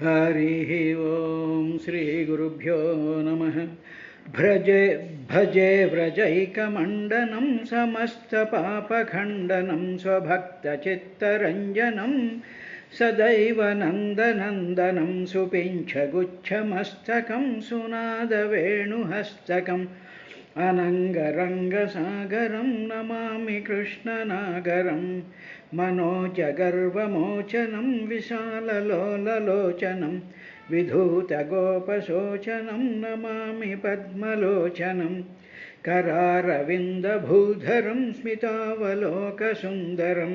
हरिः ओं श्रीगुरुभ्यो नमः। भजे भजे व्रजैकमण्डनं समस्तपापखण्डनं स्वभक्तचित्तरञ्जनं सदैव नन्दनन्दनं सुपिञ्छगुच्छमस्तकं सुनादवेणुहस्तकम् अनङ्गरङ्गसागरं नमामि कृष्णनागरं मनोजगर्वमोचनं विशाललोललोचनं विधूतगोपशोचनं नमामि पद्मलोचनं करारविन्दभूधरं स्मितावलोकसुन्दरं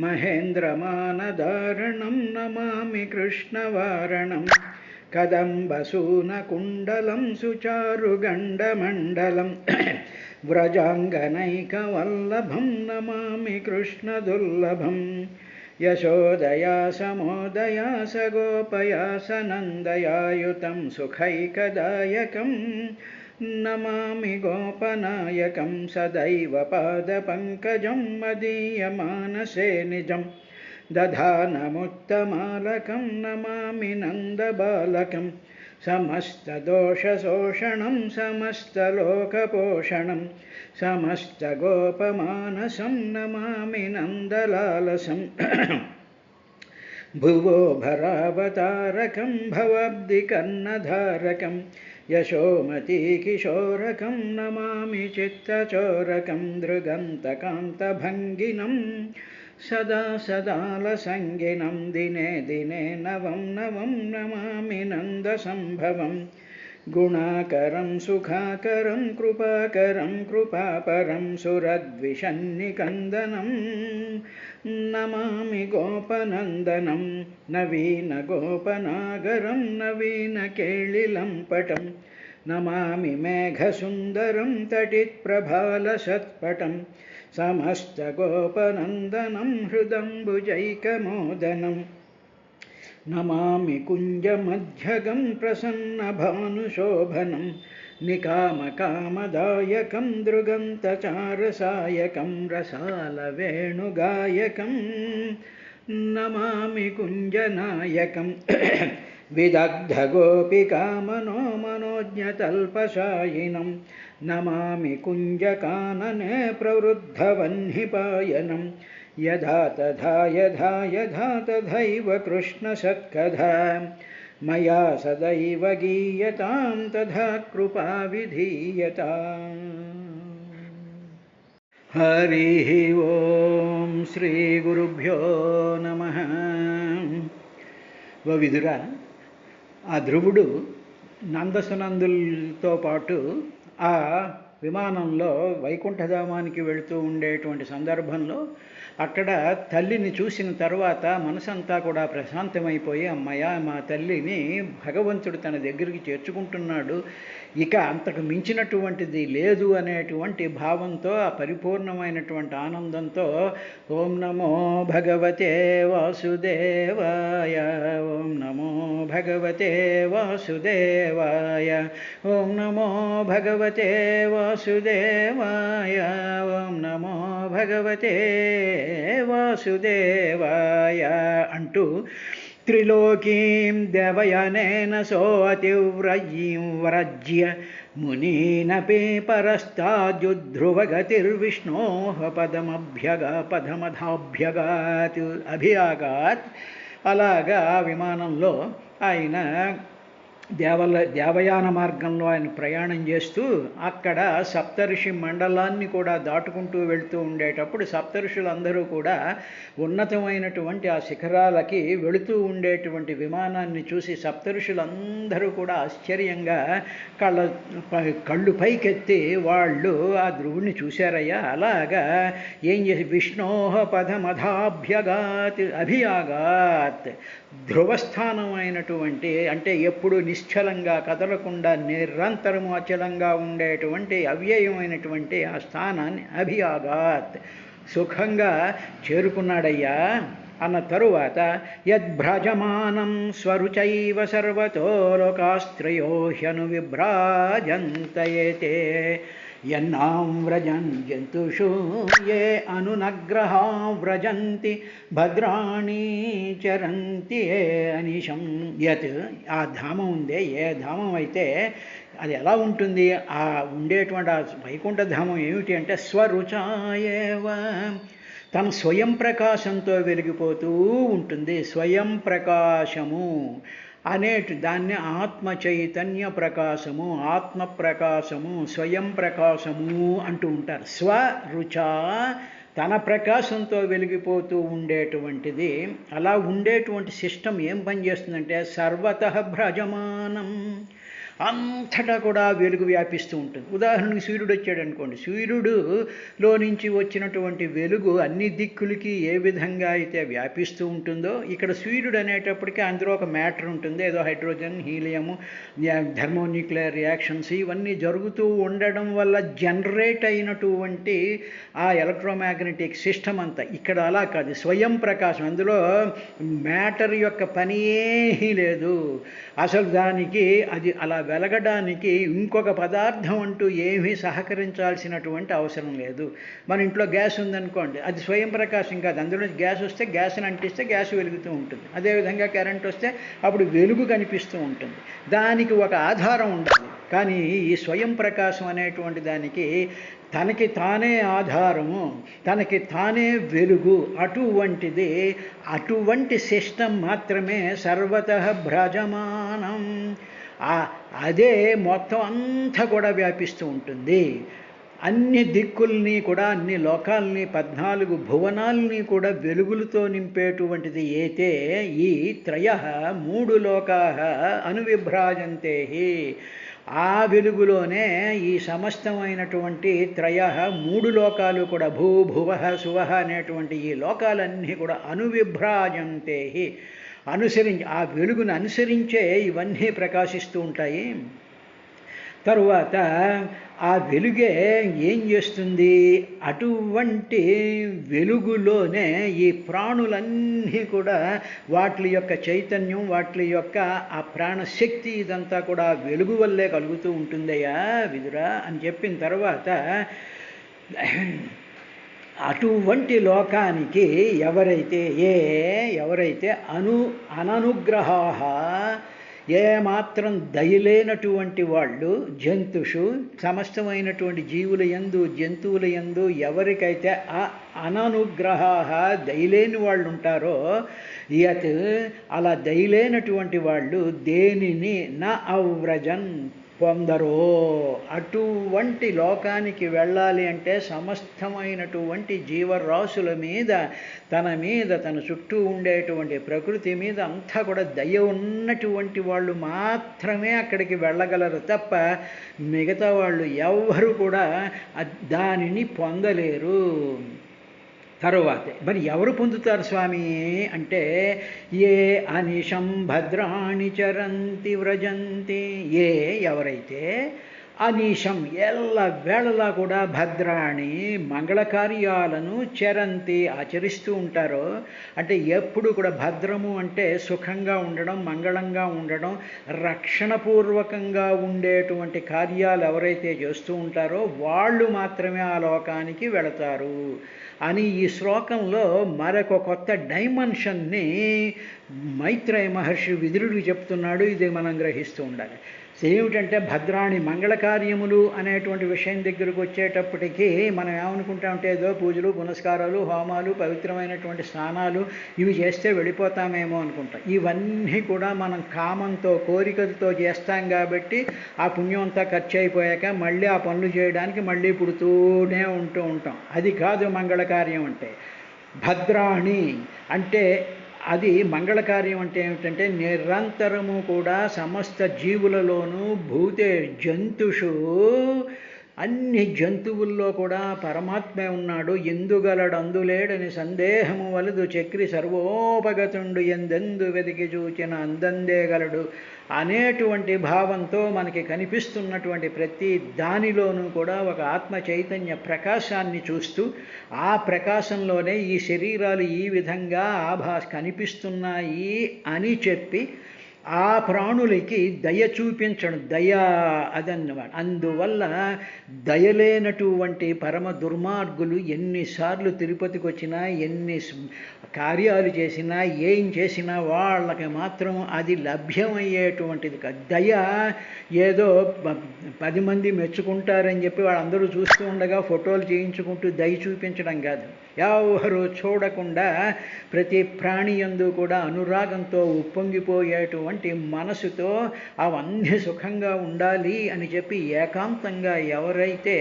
महेन्द्रमानदारणं नमामि कृष्णवारणं कदम्बसूनकुण्डलं सुचारुगण्डमण्डलं व्रजाङ्गनैकवल्लभं नमामि कृष्णदुर्लभं यशोदया समोदया सगोपया सनन्दयायुतं सुखैकदायकं नमामि गोपनायकं सदैव पादपङ्कजं मदीयमानसे निजम् दधानमुत्तमालकं नमामि नन्दबालकं समस्तदोषशोषणं समस्तलोकपोषणं समस्तगोपमानसं नमामि नन्दलालसं भुवो भरावतारकं भवाब्धिकर्णधारकं यशोमतीकिशोरकं नमामि चित्तचोरकं दृगन्तकान्तभङ्गिनं सदा सदालसङ्गिनं दिने दिने नवं नवं नमामि नन्दसम्भवं गुणाकरं सुखाकरं कृपाकरं कृपापरं सुरद्विषन्निकन्दनं नमामि गोपनन्दनं नवीनगोपनागरं नवीनकेळिलम्पटं नमामि मेघसुन्दरं तटित्प्रभालसत्पटं समस्तगोपनन्दनं हृदम्बुजैकमोदनं नमामि कुञ्जमध्यगं प्रसन्नभानुशोभनं निकामकामदायकं दृगन्तचारसायकं रसालवेणुगायकं नमामि कुञ्जनायकं विदग्धगोपिकामनो मनोज्ञतल्पशायिनं नमामि कुञ्जकानने प्रवृद्धवह्निपायनं यथा तथा यथा यथा तथैव कृष्णसत्कथा मया सदैव गीयतां तथा कृपा विधीयताम्। हरिः ओं श्रीगुरुभ्यो नमः। ఓ విదురా, ఆ ధ్రువుడు నందసునందులతో పాటు ఆ విమానంలో వైకుంఠధామానికి వెళుతూ ఉండేటువంటి సందర్భంలో అక్కడ తల్లిని చూసిన తర్వాత మనసంతా కూడా ప్రశాంతమైపోయి, అమ్మయ్య మా తల్లిని భగవంతుడు తన దగ్గరికి చేర్చుకుంటున్నాడు, ఇక అంతకు మించినటువంటిది లేదు అనేటువంటి భావంతో, ఆ పరిపూర్ణమైనటువంటి ఆనందంతో ఓం నమో భగవతే వాసుదేవాయ, ఓం నమో భగవతే వాసుదేవాయ, ఓం నమో భగవతే వాసుదేవాయ, ఓం నమో భగవతే వాసుదేవాయ అంటూ త్రిలోకీం దేవయానేన సోऽతివ్రజ్య మునీనపి పరస్తాద్యుధ్రువగతిర్విష్ణోః పదమధాభ్యగాత్ అభియాగాత్. అలాగా విమానంలో ఆయన దేవయాన మార్గంలో ఆయన ప్రయాణం చేస్తూ అక్కడ సప్తఋషి మండలాన్ని కూడా దాటుకుంటూ వెళుతూ ఉండేటప్పుడు సప్తఋషులందరూ కూడా ఉన్నతమైనటువంటి ఆ శిఖరాలకి వెళుతూ ఉండేటువంటి విమానాన్ని చూసి సప్తఋషులందరూ కూడా ఆశ్చర్యంగా కళ్ళు పైకెత్తి వాళ్ళు ఆ ధ్రువుని చూశారయ్యా. అలాగా ఏం చేసి విష్ణోః పదమధాభ్యగాత్ అభియాగాత్, ధ్రువస్థానమైనటువంటి అంటే ఎప్పుడు నిశ్చలంగా కదలకుండా నిరంతరము అచలంగా ఉండేటువంటి అవ్యయమైనటువంటి ఆ స్థానాన్ని అభియాగాత్ సుఖంగా చేరుకున్నాడయ్యా అన్న తరువాత యద్భ్రజమానం స్వరుచైవ సర్వతో లోకాస్త్రయో హ్యను విభ్రాజంతయేతే యన్నాం వ్రజన్ జంతుషు ఏ అనునగ్రహా వ్రజంతి భద్రాణి చరంతి ఏ అనిశం యత్. ఆ ధామం ఉందే, ఏ ధామం అయితే అది ఎలా ఉంటుంది, ఆ ఉండేటువంటి ఆ వైకుంఠ ధామం ఏమిటి అంటే స్వరుచాయేవ, తన స్వయం ప్రకాశంతో వెలిగిపోతూ ఉంటుంది. స్వయం ప్రకాశము దాన్ని ఆత్మ చైతన్య ప్రకాశము, ఆత్మ ప్రకాశము, స్వయం ప్రకాశము అంటూ ఉంటారు. స్వరుచ, తన ప్రకాశంతో వెలిగిపోతూ ఉండేటువంటిది. అలా ఉండేటువంటి సిస్టమ్ ఏం పనిచేస్తుందంటే సర్వతః భ్రజమానం, అంతటా కూడా వెలుగు వ్యాపిస్తూ ఉంటుంది. ఉదాహరణకు సూర్యుడు వచ్చాడు అనుకోండి, సూర్యుడులో నుంచి వచ్చినటువంటి వెలుగు అన్ని దిక్కులకి ఏ విధంగా అయితే వ్యాపిస్తూ ఉంటుందో, ఇక్కడ సూర్యుడు అనేటప్పటికీ అందులో ఒక మ్యాటర్ ఉంటుంది, ఏదో హైడ్రోజన్, హీలియము, థర్మోన్యూక్లియర్ రియాక్షన్స్ ఇవన్నీ జరుగుతూ ఉండడం వల్ల జనరేట్ అయినటువంటి ఆ ఎలక్ట్రోమాగ్నెటిక్ సిస్టమ్ అంతా. ఇక్కడ అలా కాదు, స్వయం ప్రకాశం, అందులో మ్యాటర్ యొక్క పని ఏమీ లేదు. అసలు దానికి అది అలా వెలగడానికి ఇంకొక పదార్థం అంటూ ఏమీ సహకరించాల్సినటువంటి అవసరం లేదు. మన ఇంట్లో గ్యాస్ ఉందనుకోండి, అది స్వయం ప్రకాశం కాదు, అందులో గ్యాస్ వస్తే గ్యాస్ని అంటిస్తే గ్యాస్ వెలుగుతూ ఉంటుంది. అదేవిధంగా కరెంట్ వస్తే అప్పుడు వెలుగు కనిపిస్తూ ఉంటుంది. దానికి ఒక ఆధారం ఉండాలి. కానీ ఈ స్వయం ప్రకాశం అనేటువంటి దానికి తనకి తానే ఆధారము, తనకి తానే వెలుగు, అటువంటిది. అటువంటి సిస్టమ్ మాత్రమే సర్వతః భ్రజమానం. అదే మొత్తం అంతా కూడా వ్యాపిస్తూ ఉంటుంది. అన్ని దిక్కుల్ని కూడా, అన్ని లోకాల్ని, 14 భువనాల్ని కూడా వెలుగులతో నింపేటువంటిది ఏతే ఈ త్రయః 3 లోకాః అనువిభ్రాజంతే. ఆ వెలుగులోనే ఈ సమస్తమైనటువంటి త్రయః 3 లోకాలు కూడా, భూ భువః సువః అనేటువంటి ఈ లోకాలన్నీ కూడా అనువిభ్రాజంతే, ఆ వెలుగును అనుసరించే ఇవన్నీ ప్రకాశిస్తూ ఉంటాయి. తరువాత ఆ వెలుగే ఏం చేస్తుంది, అటువంటి వెలుగులోనే ఈ ప్రాణులన్నీ కూడా వాటి యొక్క చైతన్యం, వాటి యొక్క ఆ ప్రాణశక్తి ఇదంతా కూడా వెలుగు వల్లే కలుగుతూ ఉంటుందయ్యా విదురా అని చెప్పిన తర్వాత, అటువంటి లోకానికి ఎవరైతే అననుగ్రహాః, ఏమాత్రం దయలేనటువంటి వాళ్ళు, జంతుషు సమస్తమైనటువంటి జీవుల యందు, జంతువుల యందు ఎవరికైతే ఆ అననుగ్రహాః దయలేని వాళ్ళు ఉంటారో, యత్ అలా దయలేనటువంటి వాళ్ళు దేనిని నా అవ్రజన్ పొందరో, అటువంటి లోకానికి వెళ్ళాలి అంటే సమస్తమైనటువంటి జీవరాశుల మీద, తన చుట్టూ ఉండేటువంటి ప్రకృతి మీద అంతా కూడా దయ ఉన్నటువంటి వాళ్ళు మాత్రమే అక్కడికి వెళ్ళగలరు తప్ప మిగతా వాళ్ళు ఎవ్వరూ కూడా దానిని పొందలేరు. తరువాత మరి ఎవరు పొందుతారు స్వామి అంటే, ఏ అనిశం భద్రాణి చరంతి వ్రజంతి, ఎవరైతే అనీశం ఎల్ల వేళలా కూడా భద్రాణి మంగళకార్యాలను చరంతి ఆచరిస్తూ ఉంటారో, అంటే ఎప్పుడు కూడా భద్రము అంటే సుఖంగా ఉండడం, మంగళంగా ఉండడం, రక్షణపూర్వకంగా ఉండేటువంటి కార్యాలు ఎవరైతే చేస్తూ ఉంటారో వాళ్ళు మాత్రమే ఆ లోకానికి వెళతారు అని ఈ శ్లోకంలో మరొక కొత్త డైమెన్షన్ని మైత్రేయ మహర్షి విదురుడికి చెప్తున్నాడు. ఇది మనం గ్రహిస్తూ ఉండాలి. ఏమిటంటే భద్రాణి మంగళకార్యములు అనేటువంటి విషయం దగ్గరకు వచ్చేటప్పటికీ మనం ఏమనుకుంటామంటే ఏదో పూజలు, పునస్కారాలు, హోమాలు, పవిత్రమైనటువంటి స్నానాలు ఇవి చేస్తే వెళ్ళిపోతామేమో అనుకుంటాం. ఇవన్నీ కూడా మనం కామంతో, కోరికలతో చేస్తాం కాబట్టి ఆ పుణ్యం అంతా ఖర్చు అయిపోయాక మళ్ళీ ఆ పనులు చేయడానికి మళ్ళీ పుడుతూనే ఉంటాం. అది కాదు మంగళకార్యం అంటే. భద్రాణి అంటే అది మంగళకార్యం అంటే ఏమిటంటే నిరంతరము కూడా సమస్త జీవులలోనూ భూతే జంతుషు, అన్ని జంతువుల్లో కూడా పరమాత్మే ఉన్నాడు. ఎందుగలడు అందులేడని సందేహము వలదు, చక్రి సర్వోపగతుండు ఎందెందు వెతికి చూచిన అందందేగలడు అనేటువంటి భావంతో మనకి కనిపిస్తున్నటువంటి ప్రతి దానిలోనూ కూడా ఒక ఆత్మ చైతన్య ప్రకాశాన్ని చూస్తూ, ఆ ప్రకాశంలోనే ఈ శరీరాలు ఈ విధంగా కనిపిస్తున్నాయి అని చెప్పి ఆ ప్రాణులకి దయ చూపించడం, దయ అదన్నమాట. అందువల్ల దయలేనటువంటి పరమ దుర్మార్గులు ఎన్నిసార్లు తిరుపతికి వచ్చినా, ఎన్ని కార్యాలు చేసినా, ఏం చేసినా వాళ్ళకి మాత్రం అది లభ్యమయ్యేటువంటిది కాదు. దయ ఏదో 10 మంది మెచ్చుకుంటారని చెప్పి వాళ్ళందరూ చూస్తూ ఉండగా ఫోటోలు చేయించుకుంటూ దయ చూపించడం కాదు. ఎవరు చూడకుండా ప్రతి ప్రాణి యందు కూడా అనురాగంతో ఉప్పొంగిపోయేటువంటి మనసుతో అవన్నీ సుఖంగా ఉండాలి అని చెప్పి ఏకాంతంగా ఎవరైతే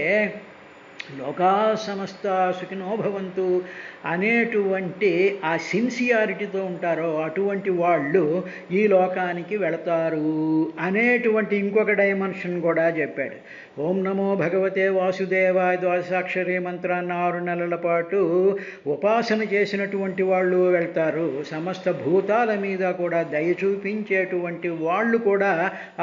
లోకా సమస్త సుఖినో భవంతు అనేటువంటి ఆ సిన్సియారిటీతో ఉంటారో అటువంటి వాళ్ళు ఈ లోకానికి వెళతారు అనేటువంటి ఇంకొక డైమెన్షన్ కూడా చెప్పాడు. ఓం నమో భగవతే వాసుదేవాయ ద్వాదశాక్షరి మంత్రాన్ని 6 నెలల పాటు ఉపాసన చేసినటువంటి వాళ్ళు వెళ్తారు. సమస్త భూతాల మీద కూడా దయ చూపించేటువంటి వాళ్ళు కూడా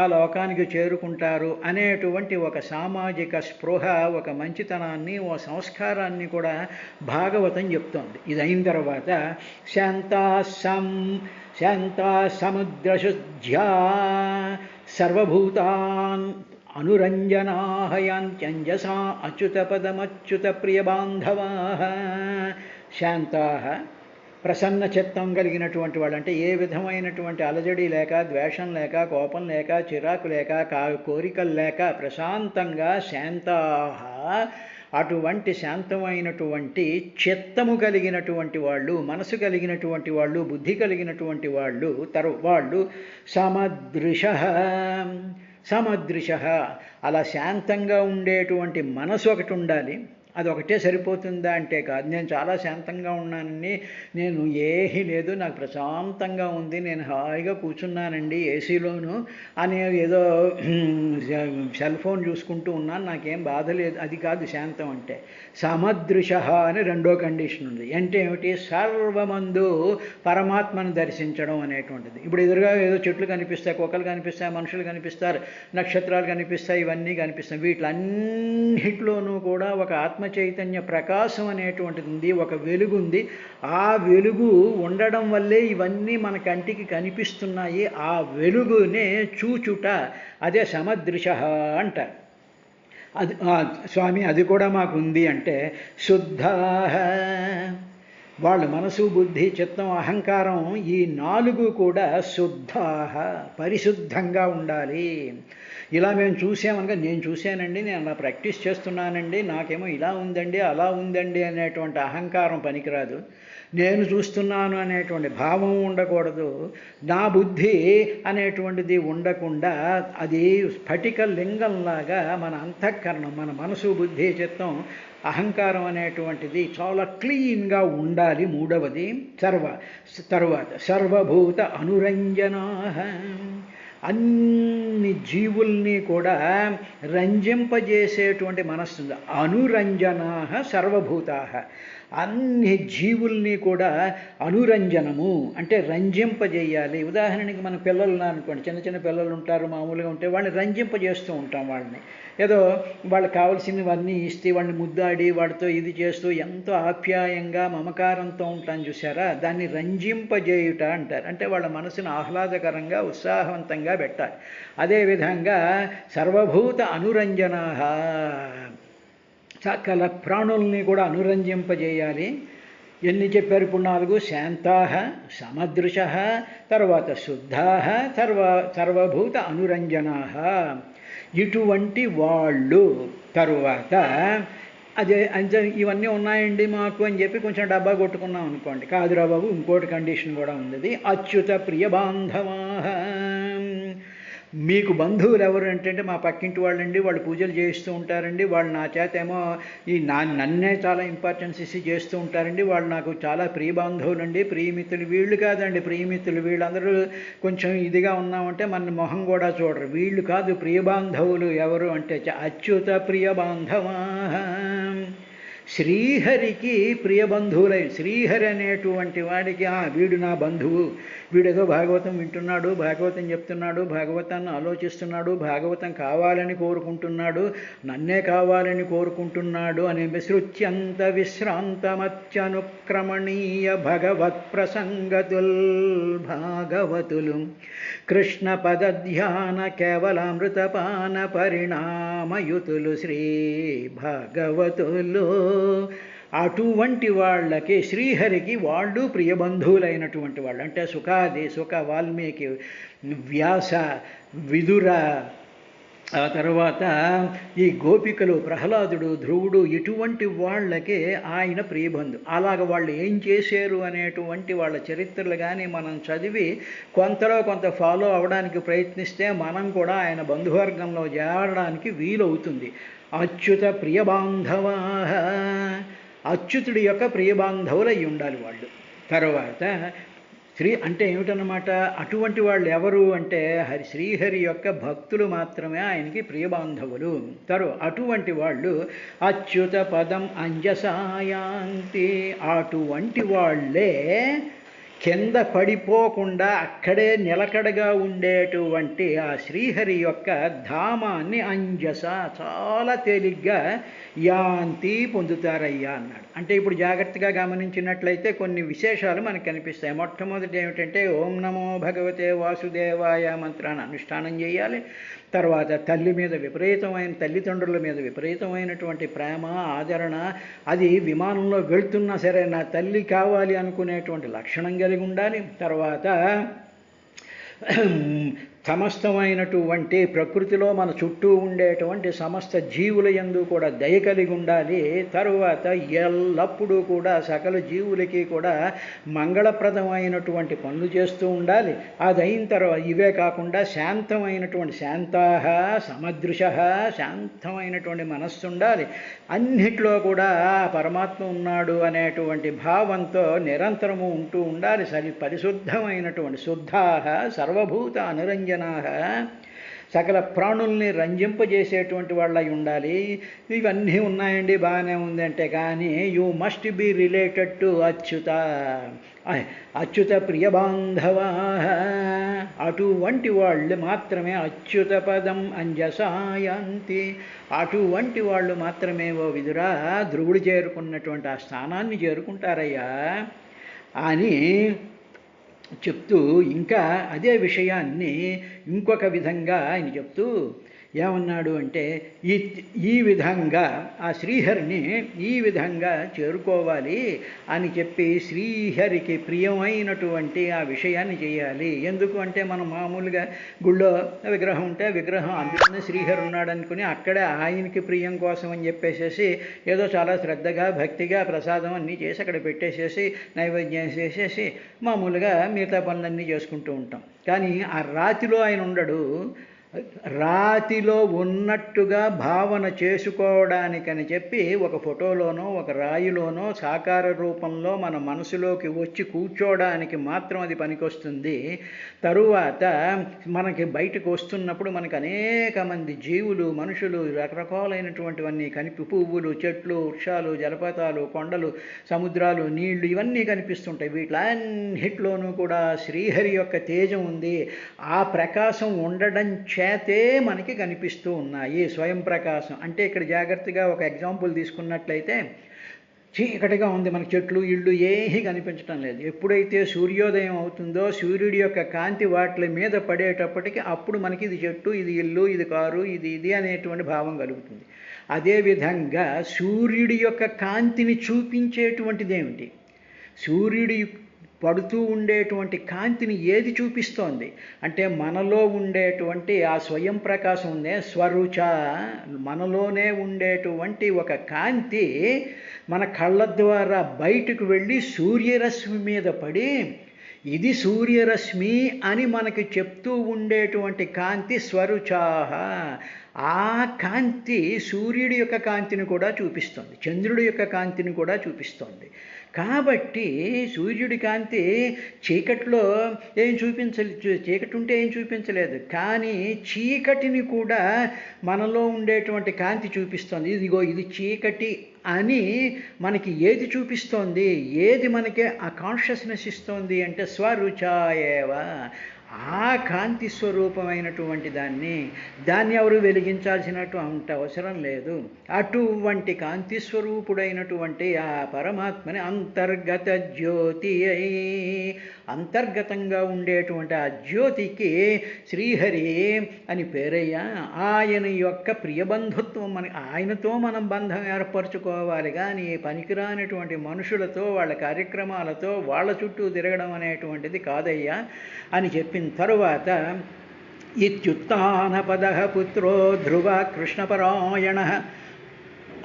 ఆ లోకానికి చేరుకుంటారు అనేటువంటి ఒక సామాజిక స్పృహ, ఒక మంచితనాన్ని, ఓ సంస్కారాన్ని కూడా భాగవతం చెప్తుంది. ఇది అయిన తర్వాత శాంతా సముద్రశుద్ధ్యా సర్వభూతాన్ అనురంజనాః యాంత్యంజసా అచ్యుతపదమచ్యుత ప్రియబాంధవాః. శాంతాః ప్రసన్న చిత్తం కలిగినటువంటి వాళ్ళు, అంటే ఏ విధమైనటువంటి అలజడి లేక, ద్వేషం లేక, కోపం లేక, చిరాకు లేక, కోరికలు లేక ప్రశాంతంగా శాంతాః, అటువంటి శాంతమైనటువంటి చిత్తము కలిగినటువంటి వాళ్ళు, మనసు కలిగినటువంటి వాళ్ళు, బుద్ధి కలిగినటువంటి వాళ్ళు, వాళ్ళు సమదృశ అలా శాంతంగా ఉండేటువంటి మనసు ఒకటి ఉండాలి. అదొకటే సరిపోతుందా అంటే కాదు. నేను చాలా శాంతంగా ఉన్నానండి, నేను ఏమీ లేదు, నాకు ప్రశాంతంగా ఉంది, నేను హాయిగా కూర్చున్నానండి ఏసీలోను అని ఏదో సెల్ ఫోన్ చూసుకుంటూ ఉన్నాను, నాకేం బాధ లేదు, అది కాదు శాంతం అంటే. సమదృశ అని రెండో కండిషన్ ఉంది. అంటే ఏమిటి? సర్వమందు పరమాత్మను దర్శించడం అనేటువంటిది. ఇప్పుడు ఎదురుగా ఏదో చెట్లు కనిపిస్తాయి, కుక్కలు కనిపిస్తాయి, మనుషులు కనిపిస్తారు, నక్షత్రాలు కనిపిస్తాయి, ఇవన్నీ కనిపిస్తాయి. వీటిలన్నిటిలోనూ కూడా ఒక ఆత్మ చైతన్య ప్రకాశం అనేటువంటిది ఉంది, ఒక వెలుగు ఉంది. ఆ వెలుగు ఉండడం వల్లే ఇవన్నీ మన కంటికి కనిపిస్తున్నాయి. ఆ వెలుగునే చూచుట, అదే సమదృశ అంటారు. అది స్వామి అది కూడా మాకుంది అంటే శుద్ధా, వాళ్ళు మనసు, బుద్ధి, చిత్తం, అహంకారం ఈ 4 కూడా శుద్ధా, పరిశుద్ధంగా ఉండాలి. ఇలా మేము చూసామనగా, నేను చూశానండి, నేను అలా ప్రాక్టీస్ చేస్తున్నానండి, నాకేమో ఇలా ఉందండి, అలా ఉందండి అనేటువంటి అహంకారం పనికిరాదు. నేను చూస్తున్నాను అనేటువంటి భావం ఉండకూడదు. నా బుద్ధి అనేటువంటిది ఉండకుండా అది స్ఫటిక లింగంలాగా మన అంతఃకరణం, మన మనసు, బుద్ధి, చిత్తం, అహంకారం అనేటువంటిది చాలా క్లీన్గా ఉండాలి. మూడవది తర్వాత సర్వభూత అనురంజనాః, అన్ని జీవుల్ని కూడా రంజింపజేసేటువంటి మనస్సు. అనురంజనాః సర్వభూతాః, అన్ని జీవుల్ని కూడా అనురంజనము అంటే రంజింపజేయాలి. ఉదాహరణకి మన పిల్లలు అనుకోండి, చిన్న చిన్న పిల్లలు ఉంటారు, మామూలుగా ఉంటే వాళ్ళని రంజింపజేస్తూ ఉంటాం. వాళ్ళని ఏదో వాళ్ళకి కావాల్సినవన్నీ ఇస్తే, వాళ్ళని ముద్దాడి వాడితో ఇది చేస్తూ ఎంతో ఆప్యాయంగా మమకారంతో ఉంటాను చూసారా, దాన్ని రంజింపజేయుట అంటారు. అంటే వాళ్ళ మనసును ఆహ్లాదకరంగా, ఉత్సాహవంతంగా పెట్టాలి. అదేవిధంగా సర్వభూత అనురంజనాః, సకల ప్రాణుల్ని కూడా అనురంజింపజేయాలి. ఎన్ని చెప్పారు ఇప్పుడు? 4. శాంతాః, సమదృశ, తర్వాత శుద్ధాః, సర్వభూత అనురంజనాః. ఇటువంటి వాళ్ళు తరువాత అదే ఇవన్నీ ఉన్నాయండి మాకు అని చెప్పి కొంచెం డబ్బా కొట్టుకున్నాం అనుకోండి. కాదురా బాబు, ఇంకోటి కండిషన్ కూడా ఉంది. అచ్యుత ప్రియ బాంధవాః, మీకు బంధువులు ఎవరు అంటే మా పక్కింటి వాళ్ళండి, వాళ్ళు పూజలు చేస్తూ ఉంటారండి, వాళ్ళు నా చేత ఏమో నన్నే చాలా ఇంపార్టెన్స్ ఇచ్చి చేస్తూ ఉంటారండి, వాళ్ళు నాకు చాలా ప్రియ బాంధవులండి, ప్రియమిత్రులు. వీళ్ళు కాదండి ప్రియమిత్రులు, వీళ్ళందరూ కొంచెం ఇదిగా ఉన్నామంటే మన మొహం కూడా చూడరు. వీళ్ళు కాదు ప్రియ బాంధవులు. ఎవరు అంటే అచ్యుత ప్రియ బాంధవాః, శ్రీహరికి ప్రియ బంధువులై. శ్రీహరి అనేటువంటి వాడికి వీడు నా బంధువు, వీడేదో భాగవతం వింటున్నాడు, భాగవతం చెప్తున్నాడు, భాగవతాన్ని ఆలోచిస్తున్నాడు, భాగవతం కావాలని కోరుకుంటున్నాడు, నన్నే కావాలని కోరుకుంటున్నాడు అనే విశ్రుత్యంత విశ్రాంతమత్యనుక్రమణీయ భగవత్ ప్రసంగతుల్ భాగవతులు కృష్ణ పదధ్యాన కేవలామృతపాన పరిణామయుతులు శ్రీ భగవతులు. అటువంటి వాళ్ళకి శ్రీహరికి వాళ్ళు ప్రియబంధువులైనటువంటి వాళ్ళు. అంటే సుఖాది, వాల్మీకి, వ్యాస, విదుర, ఆ తర్వాత ఈ గోపికలు, ప్రహ్లాదుడు, ధ్రువుడు, ఇటువంటి వాళ్ళకి ఆయన ప్రియబంధు. అలాగ వాళ్ళు ఏం చేశారు అనేటువంటి వాళ్ళ చరిత్రలు కానీ మనం చదివి కొంతలో కొంత ఫాలో అవడానికి ప్రయత్నిస్తే మనం కూడా ఆయన బంధువర్గంలో చేరడానికి వీలవుతుంది. అచ్యుత ప్రియబాంధవా, అచ్యుతుడి యొక్క ప్రియబాంధవులు అయి ఉండాలి వాళ్ళు. తర్వాత అంటే ఏమిటన్నమాట, అటువంటి వాళ్ళు ఎవరు అంటే శ్రీహరి యొక్క భక్తులు మాత్రమే ఆయనకి ప్రియబాంధవులు. అటువంటి వాళ్ళు అచ్యుత పదం అంజసాయాంతి, అటువంటి వాళ్ళే కింద పడిపోకుండా అక్కడే నిలకడగా ఉండేటువంటి ఆ శ్రీహరి యొక్క ధామాన్ని అంజస చాలా తేలిగ్గా యాంతి పొందుతారయ్యా అన్నాడు. అంటే ఇప్పుడు జాగ్రత్తగా గమనించినట్లయితే కొన్ని విశేషాలు మనకు కనిపిస్తాయి. మొట్టమొదటి ఏమిటంటే ఓం నమో భగవతే వాసుదేవాయ మంత్రాన్ని అనుష్ఠానం చేయాలి. తర్వాత తల్లిదండ్రుల మీద విపరీతమైనటువంటి ప్రేమ, ఆదరణ, అది విమానంలో వెళ్తున్నా సరే నా తల్లి కావాలి అనుకునేటువంటి లక్షణం కలిగి ఉండాలి. తర్వాత సమస్తమైనటువంటి ప్రకృతిలో మన చుట్టూ ఉండేటువంటి సమస్త జీవుల యందు కూడా దయ కలిగి ఉండాలి. తరువాత ఎల్లప్పుడూ కూడా సకల జీవులకి కూడా మంగళప్రదమైనటువంటి పనులు చేస్తూ ఉండాలి. అది అయిన తర్వాత ఇవే కాకుండా శాంతమైనటువంటి శాంతాహ సమదృశ, శాంతమైనటువంటి మనస్సు ఉండాలి. అన్నిట్లో కూడా పరమాత్మ ఉన్నాడు అనేటువంటి భావంతో నిరంతరము ఉంటూ ఉండాలి. పరిశుద్ధమైనటువంటి శుద్ధాహ సర్వభూత అనురంజనాహ, సకల ప్రాణుల్ని రంజింపజేసేటువంటి వాళ్ళై ఉండాలి. ఇవన్నీ ఉన్నాయండి, బాగానే ఉంది అంటే, కానీ you must be related to Achyuta ప్రియబాంధవా. అటువంటి వాళ్ళు మాత్రమే అచ్యుత పదం అంజసాయాంతి, అటువంటి వాళ్ళు మాత్రమే ఓ విదురా ధ్రువుడు చేరుకున్నటువంటి ఆ స్థానాన్ని చేరుకుంటారయ్యా అని చెప్తూ, ఇంకా అదే విషయాన్ని ఇంకొక విధంగా ఆయన చెప్తూ ఏమన్నాడు అంటే, ఈ విధంగా ఆ శ్రీహరిని ఈ విధంగా చేరుకోవాలి అని చెప్పి శ్రీహరికి ప్రియమైనటువంటి ఆ విషయాన్ని చేయాలి. ఎందుకు అంటే మనం మామూలుగా గుళ్ళో విగ్రహం ఉంటే విగ్రహం అందులోనే శ్రీహరి ఉన్నాడు అనుకుని అక్కడే ఆయనకి ప్రియం కోసం అని చెప్పేసేసి ఏదో చాలా శ్రద్ధగా భక్తిగా ప్రసాదం అన్నీ చేసి అక్కడ పెట్టేసేసి నైవేద్యం చేసేసి మామూలుగా మిగతా పనులన్నీ చేసుకుంటూ ఉంటాం. కానీ ఆ రాతిలో ఆయన ఉండడు. రాతిలో ఉన్నట్టుగా భావన చేసుకోవడానికని చెప్పి ఒక ఫోటోలోనో ఒక రాయిలోనో సాకార రూపంలో మన మనసులోకి వచ్చి కూర్చోవడానికి మాత్రం అది పనికొస్తుంది. తరువాత మనకి బయటకు వస్తున్నప్పుడు మనకు అనేక మంది జీవులు, మనుషులు, రకరకాలైనటువంటివన్నీ పువ్వులు, చెట్లు, వృక్షాలు, జలపాతాలు, కొండలు, సముద్రాలు, నీళ్లు ఇవన్నీ కనిపిస్తుంటాయి. వీటిలన్నిటిలోనూ కూడా శ్రీహరి యొక్క తేజం ఉంది. ఆ ప్రకాశం ఉండడం చేతే మనకి కనిపిస్తూ ఉన్నాయి. స్వయం ప్రకాశం అంటే ఇక్కడ జాగ్రత్తగా ఒక ఎగ్జాంపుల్ తీసుకున్నట్లయితే, చీకటిగా ఉంది, మనకి చెట్లు ఇళ్ళు ఏమీ కనిపించడం లేదు. ఎప్పుడైతే సూర్యోదయం అవుతుందో సూర్యుడి యొక్క కాంతి వాటి మీద పడేటప్పటికి అప్పుడు మనకి ఇది చెట్టు, ఇది ఇల్లు, ఇది కారు, ఇది అనేటువంటి భావం కలుగుతుంది. అదేవిధంగా సూర్యుడి యొక్క కాంతిని చూపించేటువంటిది ఏమిటి? సూర్యుడి పడుతూ ఉండేటువంటి కాంతిని ఏది చూపిస్తోంది అంటే మనలో ఉండేటువంటి ఆ స్వయం ప్రకాశం ఉందే స్వరుచ, మనలోనే ఉండేటువంటి ఒక కాంతి మన కళ్ళ ద్వారా బయటకు వెళ్ళి సూర్యరశ్మి మీద పడి ఇది సూర్యరశ్మి అని మనకి చెప్తూ ఉండేటువంటి కాంతి స్వరుచాహ. ఆ కాంతి సూర్యుడి యొక్క కాంతిని కూడా చూపిస్తుంది, చంద్రుడి యొక్క కాంతిని కూడా చూపిస్తుంది. కాబట్టి సూర్యుడి కాంతి చీకట్లో చీకటి ఉంటే ఏం చూపించలేదు, కానీ చీకటిని కూడా మనలో ఉండేటువంటి కాంతి చూపిస్తుంది. ఇదిగో ఇది చీకటి అని మనకి ఏది చూపిస్తోంది, ఏది మనకి ఆ కాన్షియస్నెస్ ఇస్తోంది అంటే స్వరుచాయేవ. ఆ కాంతి స్వరూపమైనటువంటి దాన్ని ఎవరు వెలిగించాల్సినటువంటి అవసరం లేదు. అటువంటి కాంతి స్వరూపుడైనటువంటి ఆ పరమాత్మని అంతర్గత జ్యోతి అయి, అంతర్గతంగా ఉండేటువంటి ఆ జ్యోతికి శ్రీహరి అని పేరయ్యా. ఆయన యొక్క ప్రియబంధుత్వం ఆయనతో మనం బంధం ఏర్పరచుకోవాలి కానీ పనికిరానటువంటి మనుషులతో వాళ్ళ కార్యక్రమాలతో వాళ్ళ చుట్టూ తిరగడం అనేటువంటిది కాదయ్యా అని చెప్పిన తరువాత ఇత్యుత్థానపదః పుత్రో ధ్రువ కృష్ణపరాయణః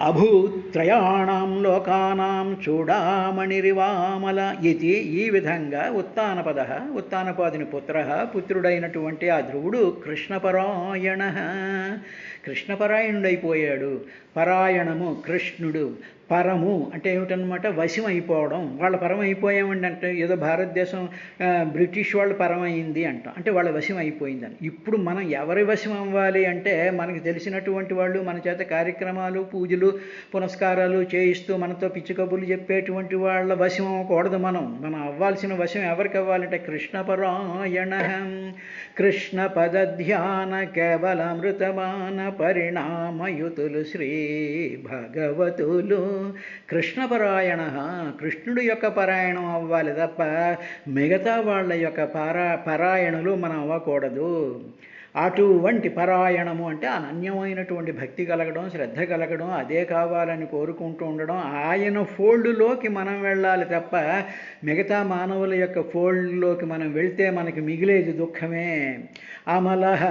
అభూత్రయాణం లోకానాం చూడామణిరివామల ఇది. ఈ విధంగా ఉత్తానపాదుని పుత్రుడైనటువంటి ఆ ధ్రువుడు కృష్ణపరాయణః కృష్ణపరాయణుడైపోయాడు. పరాయణము కృష్ణుడు, పరము అంటే ఏమిటనమాట వశం అయిపోవడం. వాళ్ళ పరం అయిపోయామండి అంటే ఏదో భారతదేశం బ్రిటిష్ వాళ్ళు పరమైంది అంటాం, అంటే వాళ్ళ వశం అయిపోయిందని. ఇప్పుడు మనం ఎవరి వశం అవ్వాలి అంటే మనకి తెలిసినటువంటి వాళ్ళు మన చేత కార్యక్రమాలు పూజలు పునస్కారాలు చేయిస్తూ మనతో పిచ్చి కబుర్లు చెప్పేటువంటి వాళ్ళ వశం అవ్వకూడదు. మనం అవ్వాల్సిన వశం ఎవరికి అవ్వాలంటే కృష్ణపరాయణ కృష్ణ పదధ్యాన కేవలమృతమాన పరిణామయుతులు శ్రీ భగవతులు. కృష్ణపరాయణ కృష్ణుడి యొక్క పరాయణం అవ్వాలి తప్ప మిగతా వాళ్ళ యొక్క పరాయణులు మనం అవ్వకూడదు. అటువంటి పరాయణము అంటే అనన్యమైనటువంటి భక్తి కలగడం, శ్రద్ధ కలగడం, అదే కావాలని కోరుకుంటూ ఉండడం. ఆయన ఫోల్డ్లోకి మనం వెళ్ళాలి తప్ప మిగతా మానవుల యొక్క ఫోల్డ్లోకి మనం వెళ్తే మనకి మిగిలేది దుఃఖమే. అమలః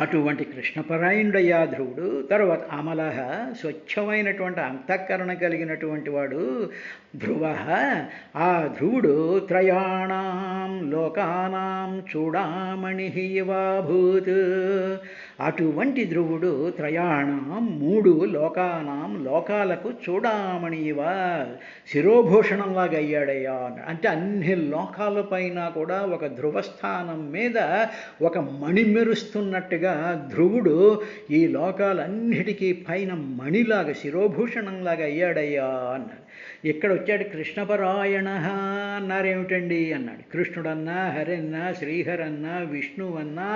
అటువంటి కృష్ణపరాయణుడయ్యా ధ్రువుడు. తర్వాత అమలః స్వచ్ఛమైనటువంటి అంతఃకరణ కలిగినటువంటి వాడు ధ్రువ. ఆ ధ్రువుడు త్రయాణం లోకానాం చూడామణి ఇవాభూత్. అటువంటి ధ్రువుడు త్రయాణం మూడు లోకానాం లోకాలకు చూడామణి ఇవ శిరోభూషణంలాగా అయ్యాడయ్యా. అంటే అన్ని లోకాలపైన కూడా ఒక ధ్రువస్థానం మీద ఒక మణి మెరుస్తున్నట్టుగా ధ్రువుడు ఈ లోకాలన్నిటికీ పైన మణిలాగా శిరోభూషణంలాగా అయ్యాడయ్యా అన్నాడు. ఇక్కడ వచ్చాడు కృష్ణపరాయణ అన్నారేమిటండి అన్నాడు. కృష్ణుడన్నా హరన్నా శ్రీహరన్నా విష్ణువన్నా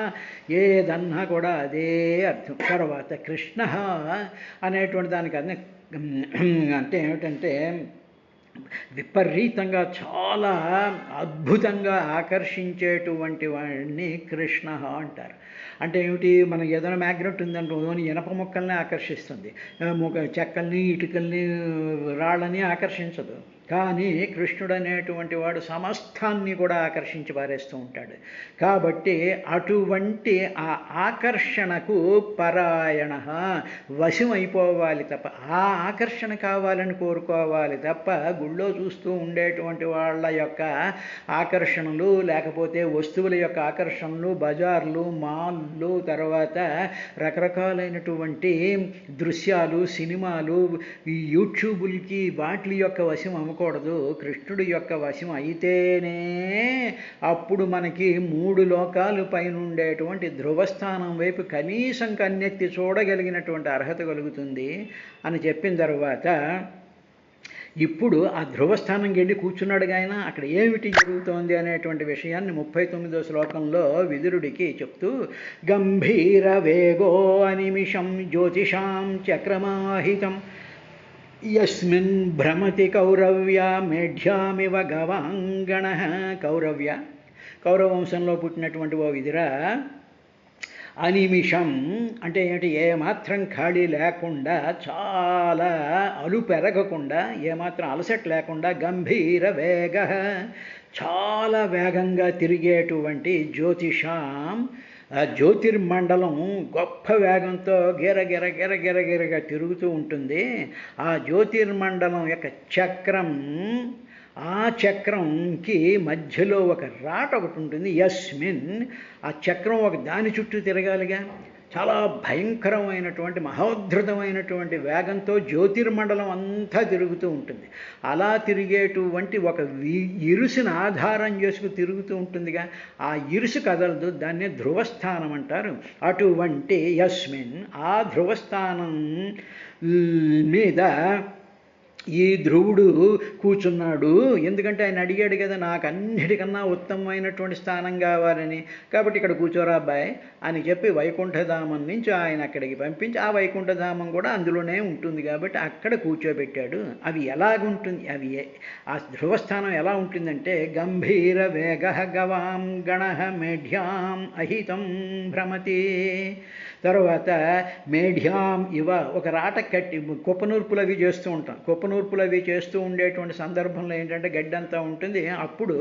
ఏదన్నా కూడా అదే అర్థం. తర్వాత కృష్ణ అనేటువంటి దానికి అంటే ఏమిటంటే విపరీతంగా చాలా అద్భుతంగా ఆకర్షించేటువంటి వాడిని కృష్ణ అంటారు. అంటే ఏమిటి, మనకి ఏదైనా మ్యాగ్నెట్ ఉందంటే ఓని ఇనప మొక్కల్ని ఆకర్షిస్తుంది, చెక్కల్ని ఇటుకల్ని రాళ్ళని ఆకర్షించదు. కానీ కృష్ణుడు అనేటువంటి వాడు సమస్తాన్ని కూడా ఆకర్షించి పారేస్తూ ఉంటాడు. కాబట్టి అటువంటి ఆ ఆకర్షణకు పరాయణ వశం అయిపోవాలి తప్ప, ఆ ఆకర్షణ కావాలని కోరుకోవాలి తప్ప గుళ్ళో చూస్తూ ఉండేటువంటి వాళ్ళ యొక్క ఆకర్షణలు, లేకపోతే వస్తువుల యొక్క ఆకర్షణలు, బజార్లు, మాల్లు, తర్వాత రకరకాలైనటువంటి దృశ్యాలు, సినిమాలు, ఈ యూట్యూబులకి వాటి యొక్క వశం అమ్మకూడదు. కృష్ణుడి యొక్క వశం అయితేనే అప్పుడు మనకి మూడు లోకాలు పైన ఉండేటువంటి ధ్రువస్థానం వైపు కనీసం కన్నెత్తి చూడగలిగినటువంటి అర్హత కలుగుతుంది అని చెప్పిన తర్వాత ఇప్పుడు ఆ ధ్రువస్థానంకి వెళ్ళి కూర్చున్నాడుగా ఆయన. అక్కడ ఏమిటి జరుగుతోంది అనేటువంటి విషయాన్ని 39వ శ్లోకంలో విదురుడికి చెప్తూ, గంభీర వేగో అనిమిషం జ్యోతిషాం చక్రమాహితం యస్మిన్ భ్రమతి కౌరవ్య మేఢ్యామివ గవాంగణ. కౌరవంశంలో పుట్టినటువంటి ఓ విదురా, అనిమిషం అంటే ఏమిటి, ఏమాత్రం ఖాళీ లేకుండా, చాలా అలు పెరగకుండా, ఏమాత్రం అలసట లేకుండా, గంభీర వేగ చాలా వేగంగా తిరిగేటువంటి జ్యోతిషాం జ్యోతిర్మండలం గొప్ప వేగంతో గిరగిరగా తిరుగుతూ ఉంటుంది. ఆ జ్యోతిర్మండలం యొక్క చక్రం, ఆ చక్రంకి మధ్యలో ఒక రాట ఒకటి ఉంటుంది. యస్మిన్ ఆ చక్రం ఒక దాని చుట్టూ తిరగాలిగా. చాలా భయంకరమైనటువంటి మహోద్ధృతమైనటువంటి వేగంతో జ్యోతిర్మండలం అంతా తిరుగుతూ ఉంటుంది. అలా తిరిగేటువంటి ఒక ఇరుసును ఆధారం చేసుకుని తిరుగుతూ ఉంటుందిగా. ఆ ఇరుసు కదలదు, దాన్నే ధ్రువస్థానం అంటారు. అటువంటి యస్మిన్ ఆ ధ్రువస్థానం మీద ఈ ధ్రువుడు కూర్చున్నాడు. ఎందుకంటే ఆయన అడిగాడు కదా, నాకు అన్నిటికన్నా ఉత్తమమైనటువంటి స్థానం కావాలని. కాబట్టి ఇక్కడ కూర్చోరా అబ్బాయి అని చెప్పి వైకుంఠధామం నుంచి ఆయన అక్కడికి పంపించి, ఆ వైకుంఠధామం కూడా అందులోనే ఉంటుంది కాబట్టి అక్కడ కూర్చోబెట్టాడు. అవి ఎలాగుంటుంది, ఆ ధ్రువస్థానం ఎలా ఉంటుందంటే గంభీర వేగ గవాం గణ మేఢ్యాం అహితం భ్రమతి. తర్వాత మేఢ్యాం ఇవ, ఒక రాట కట్టి కుప్పనూర్పులు అవి చేస్తూ ఉంటాం. కుప్పనూర్పులు అవి చేస్తూ ఉండేటువంటి సందర్భంలో ఏంటంటే గడ్డంతా ఉంటుంది. అప్పుడు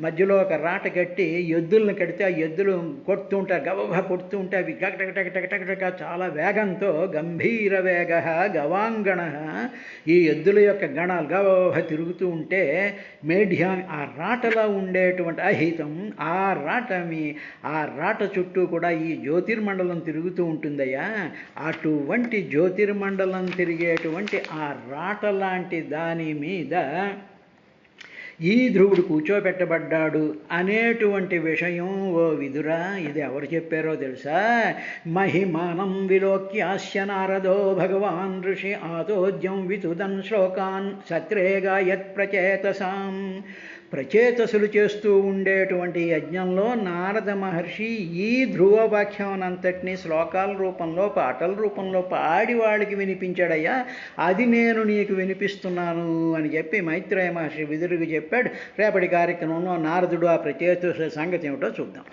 మధ్యలో ఒక రాట కట్టి ఎద్దులను కడితే ఆ ఎద్దులు కొడుతూ ఉంటారు, గవగ కొడుతూ ఉంటే అవి టక చాలా వేగంతో గంభీర వేగ గవాంగణ, ఈ ఎద్దుల యొక్క గణాలు గవగ తిరుగుతూ ఉంటే మేఢ్యాం, ఆ రాటలో ఉండేటువంటి అహితం, ఆ రాట చుట్టూ కూడా ఈ జ్యోతిర్మండలం తిరుగుతూ ఉంటుందయ్యా. అటువంటి జ్యోతిర్మండలం తిరిగేటువంటి ఆ రాట లాంటి దాని మీద ఈ ధ్రువుడు కూర్చోబెట్టబడ్డాడు అనేటువంటి విషయం ఓ విదురా, ఇది ఎవరు చెప్పారో తెలుసా? మహిమానం విలోక్యాస్య నారదో భగవాన్ ఋషి ఆతోద్యం వితుదన్ శ్లోకాన్ సత్రేగా యత్ ప్రచేతసాం. ప్రచేతసులు చేస్తూ ఉండేటువంటి యజ్ఞంలో నారద మహర్షి ఈ ధ్రువవాక్యానంతటినీ శ్లోకాల రూపంలో, పాటల రూపంలో పాడి వాళ్ళకి వినిపించాడయ్యా. అది నేను నీకు వినిపిస్తున్నాను అని చెప్పి మైత్రేయ మహర్షి విదురుకి చెప్పాడు. రేపటి కార్యక్రమంలో నారదుడు ఆ ప్రచేతసుల సంగతి ఏమిటో చూద్దాం.